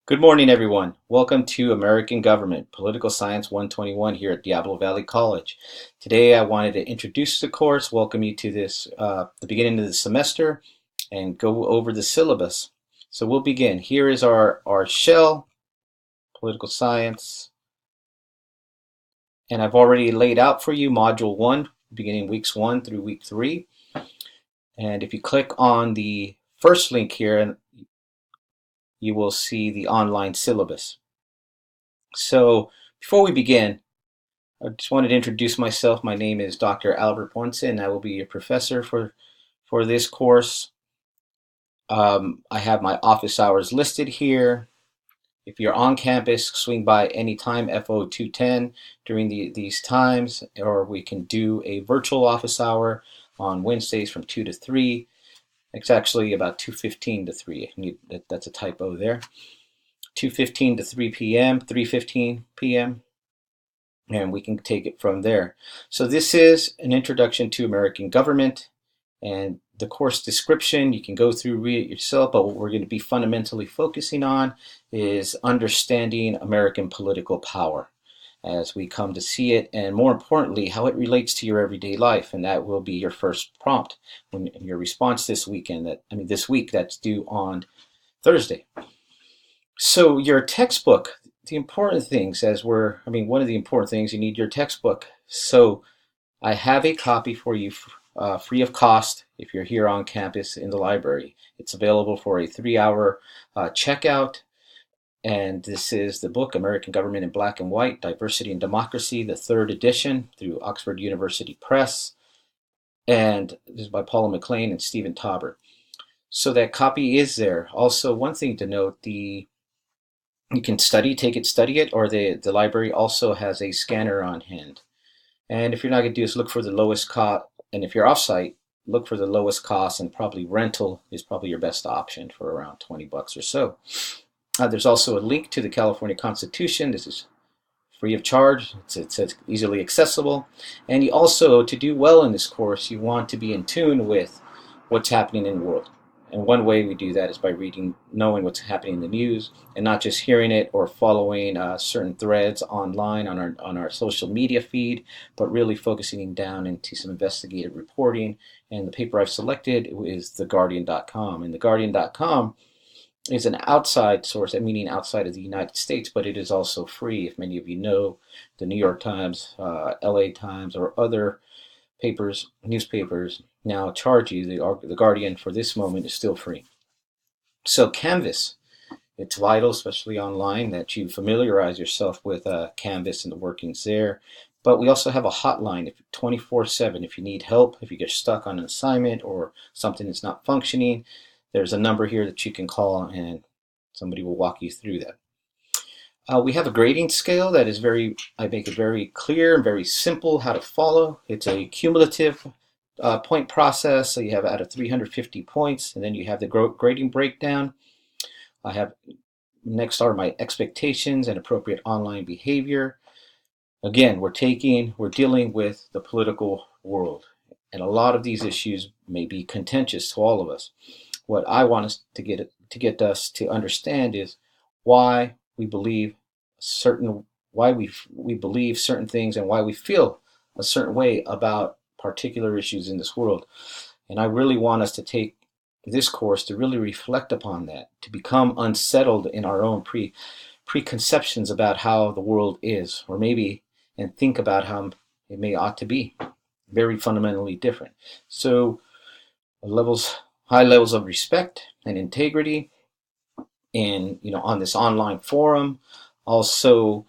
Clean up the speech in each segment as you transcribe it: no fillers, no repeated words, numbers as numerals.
Good morning, everyone. Welcome to American Government, Political Science 121 here at Diablo Valley College. Today, I wanted to introduce the course, welcome you to the beginning of the semester, and go over the syllabus. So we'll begin. Here is our shell, Political Science, and I've already laid out for you Module 1, beginning weeks 1 through week 3. And if you click on the first link here, you will see the online syllabus. So before we begin, I just wanted to introduce myself. My name is Dr. Albert Ponce, and I will be your professor for this course. I have my office hours listed here. If you're on campus, swing by anytime, FO 210 during these times, or we can do a virtual office hour on Wednesdays from 2 to 3. It's actually about 2:15 to 3. That's a typo there. 2:15 to 3 p.m., 3:15 p.m. and we can take it from there. So this is an introduction to American government, and the course description, you can go through, read it yourself, but what we're going to be fundamentally focusing on is understanding American political power as we come to see it, and more importantly, how it relates to your everyday life. And that will be your first prompt when your response this weekend, this week, that's due on Thursday. So your textbook, the important things one of the important things, you need your textbook. So I have a copy for you free of cost if you're here on campus in the library. It's available for a 3-hour checkout. And this is the book, American Government in Black and White, Diversity and Democracy, the third edition through Oxford University Press. And this is by Paula McLean and Stephen Tauber. So that copy is there. Also, one thing to note, you can study it, or the library also has a scanner on hand. And if you're not going to do this, look for the lowest cost. And if you're offsite, look for the lowest cost, and probably rental is probably your best option for around 20 bucks or so. There's also a link to the California Constitution. This is free of charge. It's easily accessible. And you also, to do well in this course, you want to be in tune with what's happening in the world. And one way we do that is by reading, knowing what's happening in the news, and not just hearing it or following certain threads online on our social media feed, but really focusing down into some investigative reporting. And the paper I've selected is TheGuardian.com. And TheGuardian.com is an outside source, meaning outside of the United States, but it is also free. If many of you know, the New York Times, LA Times, or other newspapers now charge you. The Guardian for this moment is still free. So Canvas, it's vital, especially online, that you familiarize yourself with Canvas and the workings there. But we also have a hotline 24/7 if you need help, if you get stuck on an assignment or something is not functioning. There's a number here that you can call and somebody will walk you through that. We have a grading scale that is I make it very clear and very simple how to follow. It's a cumulative point process. So you have out of 350 points, and then you have the grading breakdown. I have next are my expectations and appropriate online behavior. Again, we're dealing with the political world, and a lot of these issues may be contentious to all of us. What I want us to get us to understand is why we believe we believe certain things, and why we feel a certain way about particular issues in this world. And I really want us to take this course to really reflect upon that, to become unsettled in our own preconceptions about how the world is, or maybe and think about how it may ought to be very fundamentally different. So high levels of respect and integrity on this online forum. Also,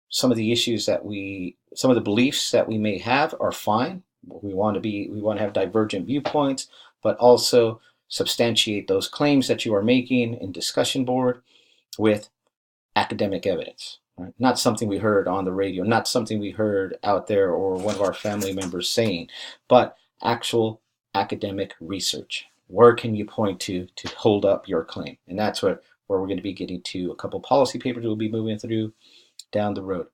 some of the some of the beliefs that we may have are fine. We want to have divergent viewpoints, but also substantiate those claims that you are making in discussion board with academic evidence. Right? Not something we heard on the radio, not something we heard out there or one of our family members saying, but actual academic research. Where can you point to hold up your claim? And that's where we're going to be getting to a couple policy papers we'll be moving through down the road.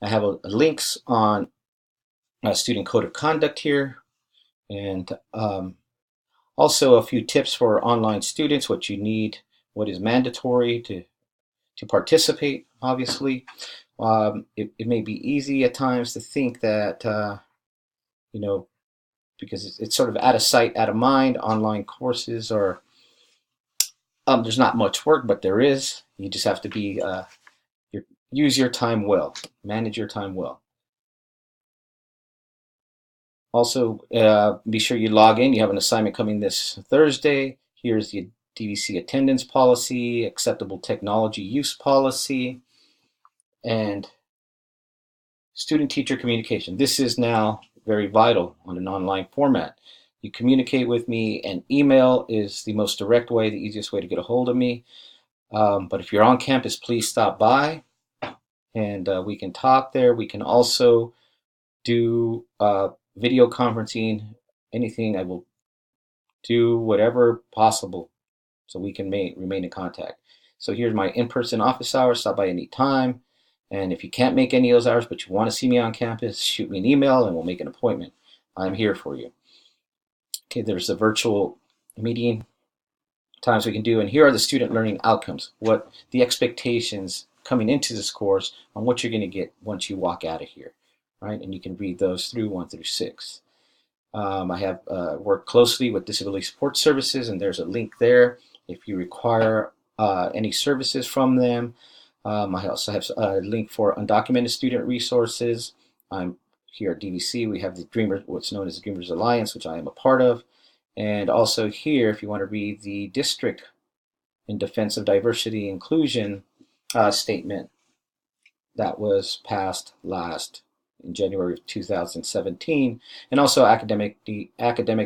I have links on student code of conduct here, and also a few tips for online students, what you need what is mandatory to participate, obviously. It may be easy at times to think that, you know, because it's sort of out of sight, out of mind. Online courses are, there's not much work, but there is. You just have to be, use your time well, manage your time well. Also, be sure you log in. You have an assignment coming this Thursday. Here's the DVC attendance policy, acceptable technology use policy, and student-teacher communication. This is now very vital on an online format. You communicate with me, and email is the most direct way, the easiest way to get a hold of me. But if you're on campus, please stop by, and we can talk there. We can also do video conferencing, anything. I will do whatever possible so we can remain in contact. So here's my in-person office hours. Stop by any time. And if you can't make any of those hours, but you want to see me on campus, shoot me an email and we'll make an appointment. I'm here for you. Okay, there's the virtual meeting times we can do. And here are the student learning outcomes, what the expectations coming into this course on what you're going to get once you walk out of here, right? And you can read those through 1 through 6. I have worked closely with Disability Support Services, and there's a link there if you require any services from them. I also have a link for undocumented student resources. I'm here at DVC. We have the Dreamers, what's known as the Dreamers Alliance, which I am a part of. And also here, if you want to read the District in Defense of Diversity Inclusion statement that was passed last in January of 2017, and also academic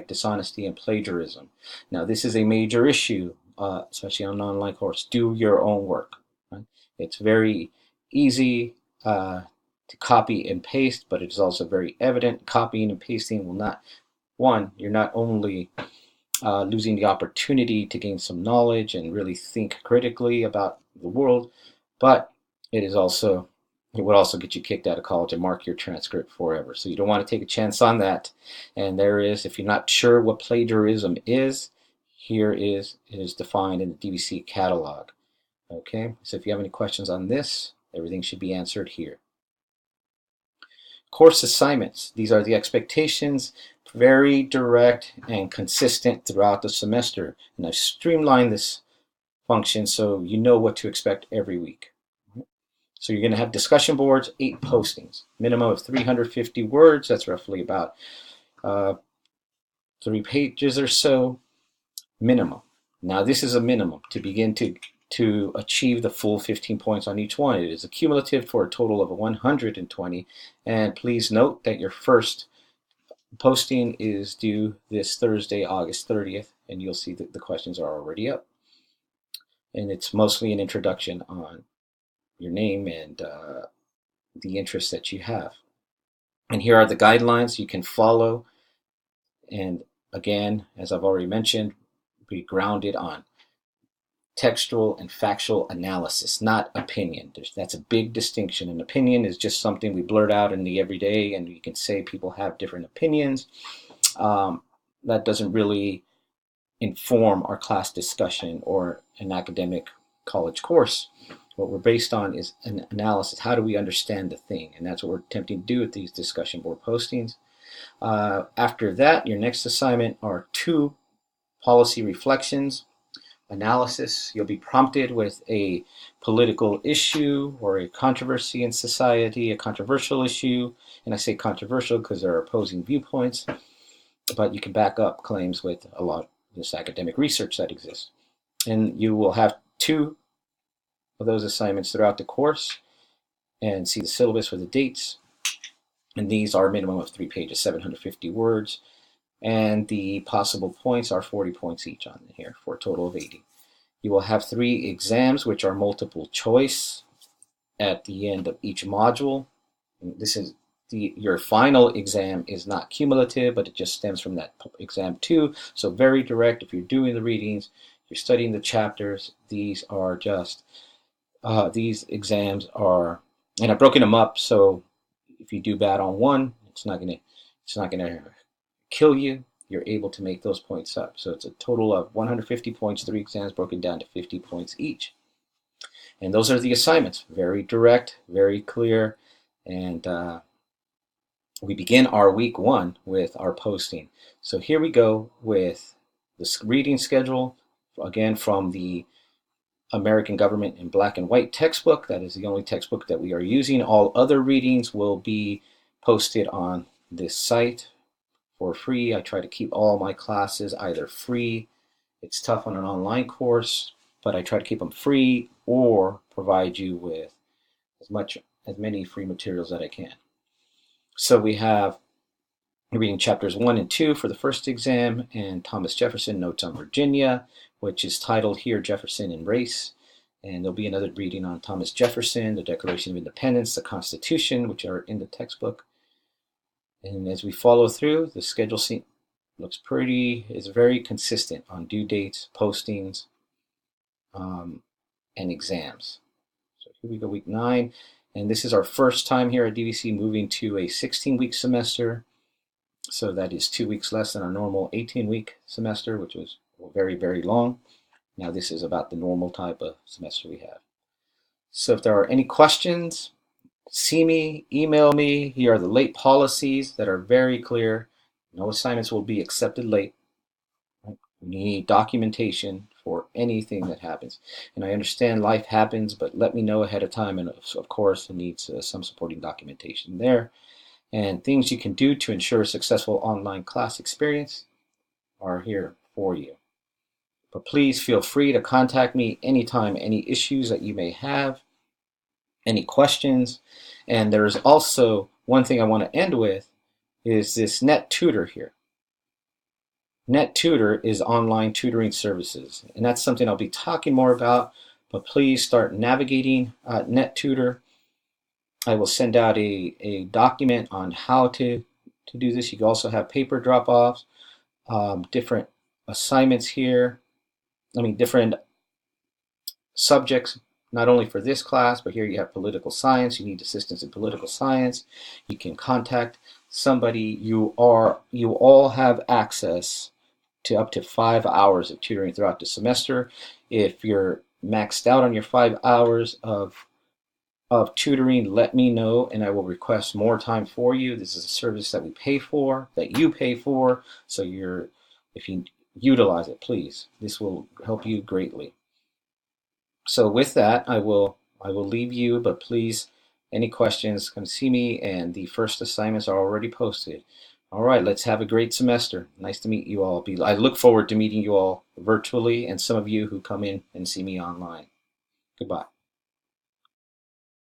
dishonesty and plagiarism. Now, this is a major issue, especially on an online course. Do your own work. Right? It's very easy to copy and paste, but it is also very evident. Copying and pasting will not, one, you're not only losing the opportunity to gain some knowledge and really think critically about the world, but it would also get you kicked out of college and mark your transcript forever. So you don't want to take a chance on that. And there is, if you're not sure what plagiarism is, here it is defined in the DVC catalog. Okay, so if you have any questions on this, everything should be answered here. Course assignments. These are the expectations, very direct and consistent throughout the semester. And I've streamlined this function so you know what to expect every week. So you're going to have discussion boards, 8 postings, minimum of 350 words. That's roughly about 3 pages or so, minimum. Now this is a minimum to begin to achieve the full 15 points on each one. It is a cumulative for a total of 120. And please note that your first posting is due this Thursday, August 30th, and you'll see that the questions are already up. And it's mostly an introduction on your name and the interests that you have. And here are the guidelines you can follow. And again, as I've already mentioned, be grounded on textual and factual analysis, not opinion. That's a big distinction. An opinion is just something we blurt out in the everyday, and you can say people have different opinions. That doesn't really inform our class discussion or an academic college course. What we're based on is an analysis. How do we understand the thing? And that's what we're attempting to do with these discussion board postings. After that, your next assignment are 2 policy reflections. Analysis. You'll be prompted with a political issue or a controversy in society, a controversial issue. And I say controversial because there are opposing viewpoints, but you can back up claims with a lot of this academic research that exists. And you will have 2 of those assignments throughout the course and see the syllabus with the dates. And these are a minimum of 3 pages, 750 words. And the possible points are 40 points each on here for a total of 80. You will have 3 exams, which are multiple choice at the end of each module. And this is your final exam is not cumulative, but it just stems from that exam 2. So very direct. If you're doing the readings, you're studying the chapters, these are just these exams are, and I've broken them up so if you do bad on one, it's not gonna kill you. you're able to make those points up. So it's a total of 150 points, 3 exams broken down to 50 points each. And those are the assignments. Very direct, very clear. And we begin our week 1 with our posting. So here we go with the reading schedule, again from the American Government in Black and White textbook. That is the only textbook that we are using. All other readings will be posted on this site for free. I try to keep all my classes either free. It's tough on an online course, but I try to keep them free or provide you with as many free materials that I can. So we have reading chapters 1 and 2 for the first exam, and Thomas Jefferson, Notes on Virginia, which is titled here Jefferson and Race. And there'll be another reading on Thomas Jefferson, the Declaration of Independence, the Constitution, which are in the textbook. And as we follow through, the schedule is very consistent on due dates, postings, and exams. So here we go, week 9. And this is our first time here at DVC moving to a 16-week semester. So that is 2 weeks less than our normal 18-week semester, which was very, very long. Now this is about the normal type of semester we have. So if there are any questions, see me, email me. Here are the late policies that are very clear. No assignments will be accepted late. We need documentation for anything that happens. And I understand life happens, but let me know ahead of time. And of course, it needs some supporting documentation there. And things you can do to ensure a successful online class experience are here for you. But please feel free to contact me anytime, any issues that you may have, any questions. And there's also one thing I want to end with is this NetTutor here. NetTutor is online tutoring services, and that's something I'll be talking more about, but please start navigating NetTutor. I will send out a document on how to do this. You can also have paper drop-offs, different assignments here. Different subjects, not only for this class, but here you have political science. You need assistance in political science. You can contact somebody. You all have access to up to 5 hours of tutoring throughout the semester. If you're maxed out on your 5 hours of tutoring, let me know and I will request more time for you. This is a service that we pay for, that you pay for, so if you utilize it, please. This will help you greatly. So with that, I will leave you, but please, any questions, come see me, and the first assignments are already posted. All right, let's have a great semester. Nice to meet you all. I look forward to meeting you all virtually and some of you who come in and see me online. Goodbye.